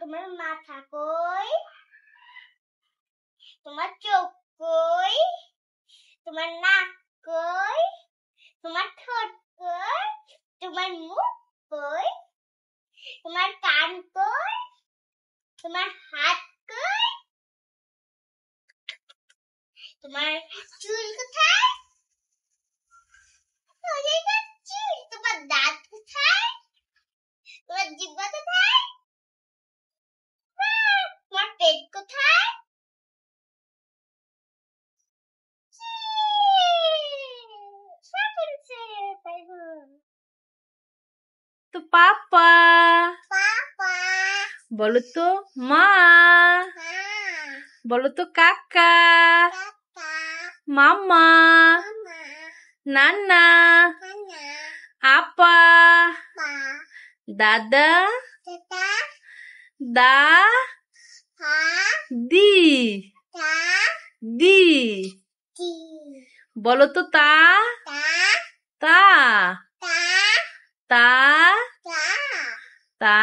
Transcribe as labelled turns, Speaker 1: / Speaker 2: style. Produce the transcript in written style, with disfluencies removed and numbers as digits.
Speaker 1: তোমার মাথা কই? তোমার চোখ কই? তোমার নাক কই? তোমার ঠোঁট কই? তোমার মুখ কই? তোমার কান কই? তোমার হাত কই? তোমার চুল কোথায়? চুল। তোমার দাঁত কোথায়? তোমার জিহ্বা কোথায়? তোমার পেট কোথায়?
Speaker 2: তো পাপা বলো তো মা, বলো তো কাকা, মামা, নানা, আপা, দাদা, দি দি বলো তো তা তা তা তা